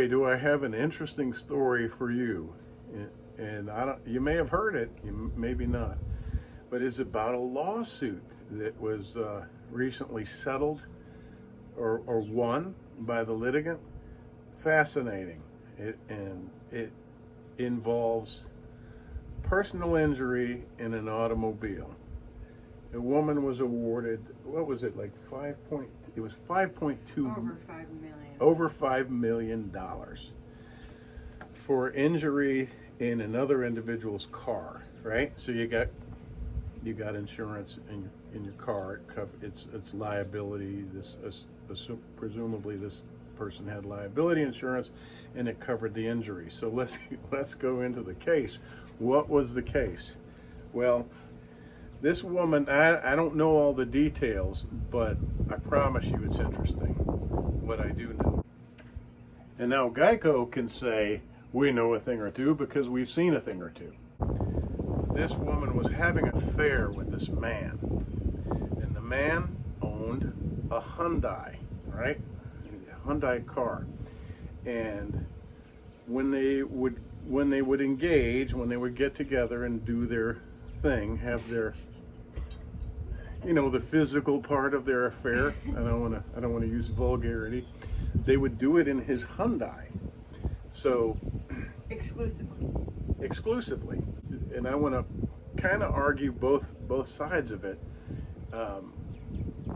boy, do I have an interesting story for you. And you may have heard it, maybe not. But it's about a lawsuit that was recently settled or won by the litigant. Fascinating. It involves personal injury in an automobile. A woman was awarded, what was it, like it was 5.2 over $5 million for injury in another individual's car, right? So you got insurance in your car. It's liability. Presumably this person had liability insurance, and it covered the injury. So let's go into the case. What was the case? Well, this woman, I don't know all the details, but I promise you it's interesting what I do know. And now GEICO can say we know a thing or two because we've seen a thing or two. This woman was having an affair with this man, and the man owned a Hyundai, right? A Hyundai car. And when they would engage, when they would get together and do their thing, have their, the physical part of their affair. I don't want to use vulgarity. They would do it in his Hyundai. So exclusively. And I want to kind of argue both sides of it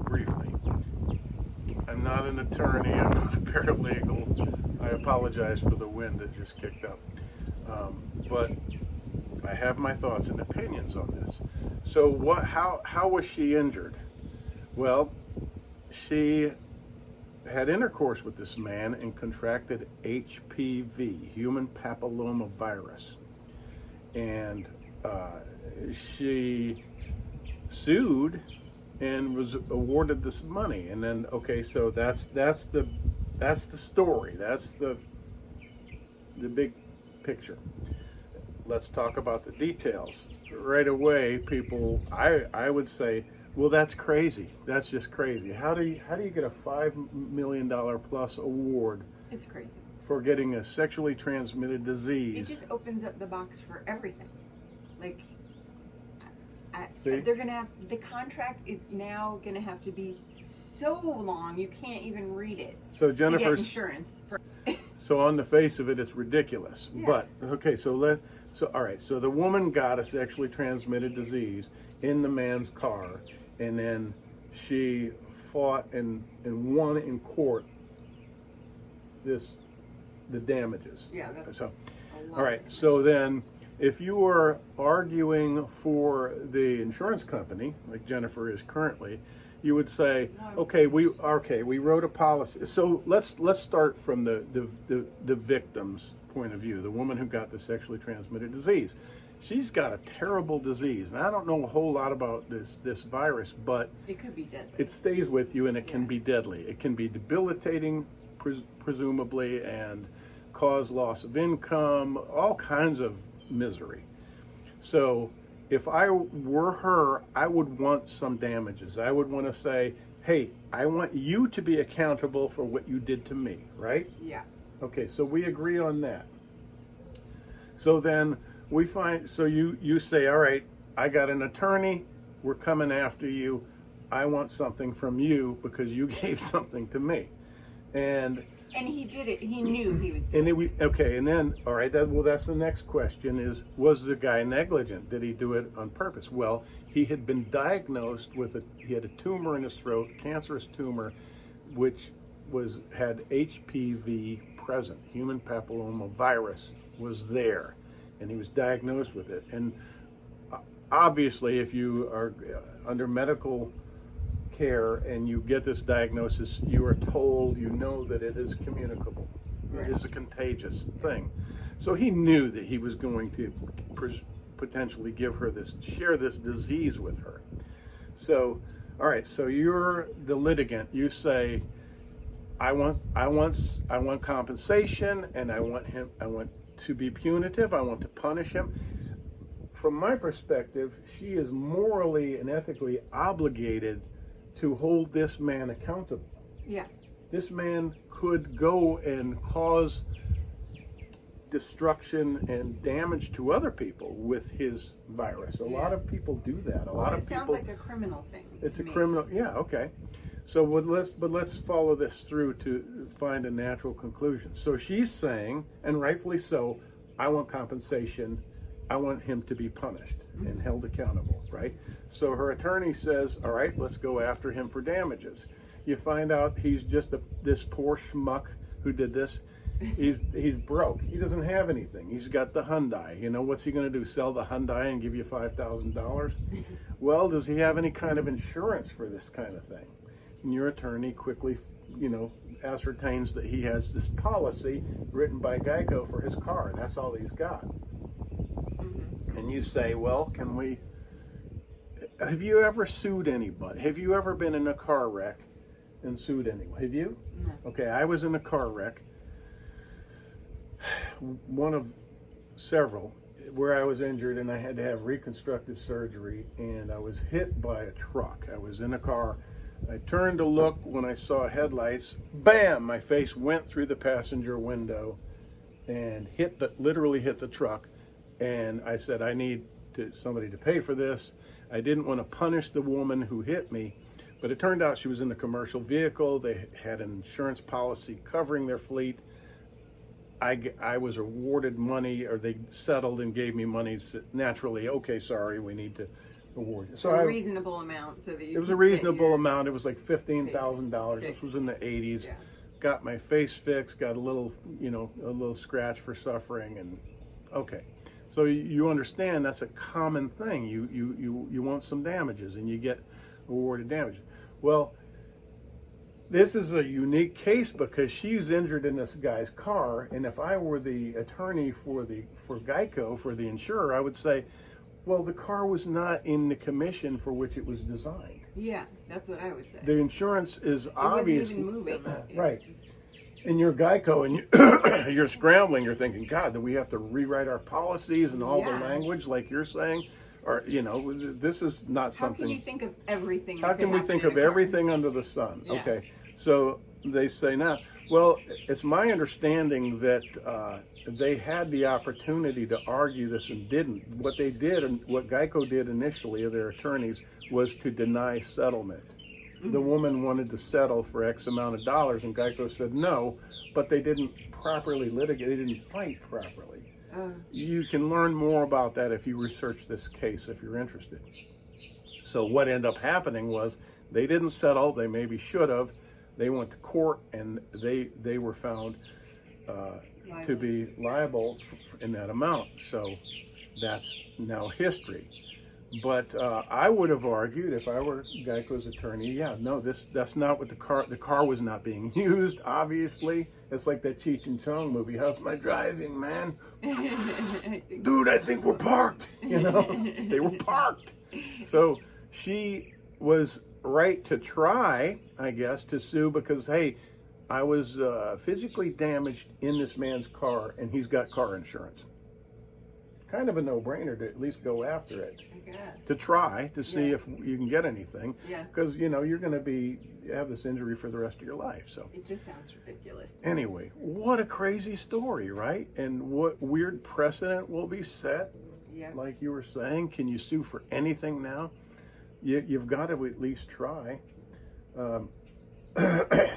briefly. I'm not an attorney. I'm not a paralegal. I apologize for the wind that just kicked up. But I have my thoughts and opinions on this. So how was she injured? Well, she had intercourse with this man and contracted HPV, human papillomavirus. And she sued and was awarded this money. And then, okay, so that's the story. That's the big picture. Let's talk about the details. Right away, people, I would say, well, that's crazy. That's just crazy. How do you get a $5 million plus award? It's crazy. For getting a sexually transmitted disease. It just opens up the box for everything. Like, See? they're gonna have, the contract is now gonna have to be so long you can't even read it. So to Jennifer's get insurance. So on the face of it, it's ridiculous. Yeah. But okay, so all right. So the woman got a sexually transmitted disease in the man's car, and then she fought and won in court the damages. Yeah, that's so. a lot. All right. So then, if you were arguing for the insurance company, like Jennifer is currently, you would say, okay, we wrote a policy. So let's start from the victim's point of view, the woman who got the sexually transmitted disease. She's got a terrible disease, and I don't know a whole lot about this virus, but it could be deadly. It stays with you, and it can be deadly. It can be debilitating, presumably, and cause loss of income, all kinds of misery. So if I were her, I would want some damages. I would want to say, hey, I want you to be accountable for what you did to me, right? Yeah. Okay, so we agree on that. So then you say, all right, I got an attorney, we're coming after you. I want something from you because you gave something to me. And he did it. He knew he was doing it. Okay, and then, all right, that's the next question is, was the guy negligent? Did he do it on purpose? Well, he had been diagnosed he had a tumor in his throat, cancerous tumor, which had HPV present, human papillomavirus was there, and he was diagnosed with it. And obviously, if you are under medical care and you get this diagnosis, you are told, that it is communicable. Right. It is a contagious thing. So he knew that he was going to potentially share this disease with her. So, all right, so you're the litigant. You say, I want compensation, and I want to be punitive. I want to punish him. From my perspective, she is morally and ethically obligated to hold this man accountable. Yeah. This man could go and cause destruction and damage to other people with his virus. A lot of people do that. A lot of people. It sounds like a criminal thing. It's to a me. criminal. Yeah. Okay. So let's follow this through to find a natural conclusion. So she's saying, and rightfully so, I want compensation. I want him to be punished and held accountable, right? So her attorney says, all right, let's go after him for damages. You find out he's just this poor schmuck who did this. He's broke. He doesn't have anything. He's got the Hyundai. You know, what's he going to do? Sell the Hyundai and give you $5,000? Well, does he have any kind of insurance for this kind of thing? And your attorney quickly, ascertains that he has this policy written by GEICO for his car. That's all he's got. And you say, well, have you ever sued anybody? Have you ever been in a car wreck and sued anyone? Have you? No. Okay, I was in a car wreck, one of several, where I was injured and I had to have reconstructive surgery, and I was hit by a truck. I was in a car. I turned to look when I saw headlights. Bam! My face went through the passenger window and literally hit the truck. And I said, I need somebody to pay for this. I didn't want to punish the woman who hit me, but it turned out she was in a commercial vehicle. They had an insurance policy covering their fleet. I was awarded money, or they settled and gave me money. So naturally, okay, sorry, we need to award you. So a reasonable amount, so that you. It was a reasonable amount. It was like $15,000. This was in the 80s. Yeah. Got my face fixed. Got a little scratch for suffering, and okay. So you understand that's a common thing. You want some damages and you get awarded damages. Well, this is a unique case because she's injured in this guy's car, and if I were the attorney for GEICO, for the insurer, I would say, well, the car was not in the commission for which it was designed. Yeah, that's what I would say. The insurance is obviously wasn't even moving. Right. And you're GEICO, and you're scrambling. You're thinking, God, do we have to rewrite our policies and all the language like you're saying? Or, this is not something. How can you think of everything? How can we think of everything under the sun? Yeah. Okay. So they say now, well, it's my understanding that they had the opportunity to argue this and didn't. What they did, and what GEICO did initially, their attorneys, was to deny settlement. The woman wanted to settle for X amount of dollars, and GEICO said no, but they didn't properly litigate. They didn't fight properly. You can learn more about that if you research this case, if you're interested. So what ended up happening was they didn't settle. They maybe should have. They went to court, and they were found to be liable in that amount. So that's now history. But I would have argued, if I were GEICO's attorney, that's not what the car was not being used, obviously. It's like that Cheech and Chong movie, how's my driving, man? Dude, I think we're parked, They were parked. So she was right to try, I guess, to sue because, hey, I was physically damaged in this man's car, and he's got car insurance. Kind of a no-brainer to at least go after it, I guess. to try to see if you can get anything. Yeah. Because you're going to have this injury for the rest of your life. So It just sounds ridiculous. anyway, what a crazy story, right? And what weird precedent will be set? Yeah. Like you were saying, can you sue for anything now? You've got to at least try.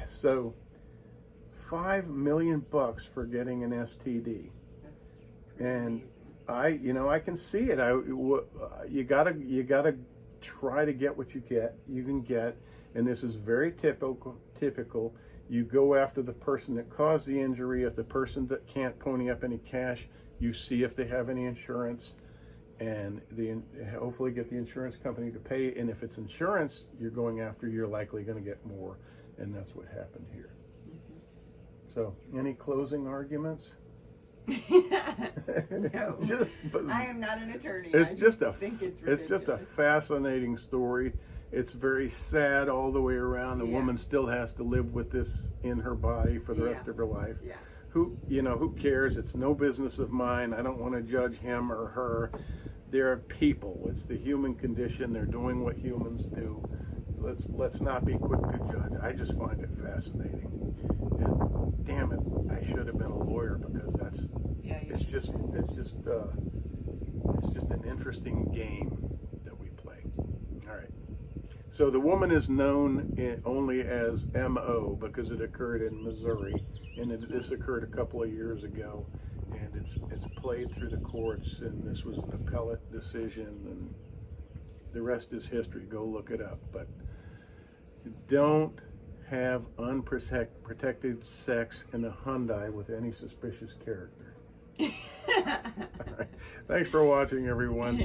So, $5 million for getting an STD, That's and amazing. I can see it. You gotta try to get what you can get, and this is very typical. You go after the person that caused the injury. If the person that can't pony up any cash, you see if they have any insurance, and hopefully get the insurance company to pay. And if it's insurance you're going after, you're likely going to get more, and that's what happened here. So, any closing arguments? No, I am not an attorney. It's just ridiculous. a fascinating story. It's very sad all the way around. The woman still has to live with this in her body for the rest of her life. Yeah. Who cares? It's no business of mine. I don't want to judge him or her. They're people. It's the human condition. They're doing what humans do. let's not be quick to judge. I just find it fascinating, and damn it, I should have been a lawyer, because it's just an interesting game that we play. All right. So the woman is known only as M.O. because it occurred in Missouri, and this occurred a couple of years ago, and it's played through the courts, and this was an appellate decision, and the rest is history. Go look it up. But don't have unprotected sex in a Hyundai with any suspicious character. All right. Thanks for watching, everyone.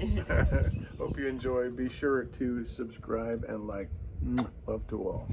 Hope you enjoyed. Be sure to subscribe and like. Love to all.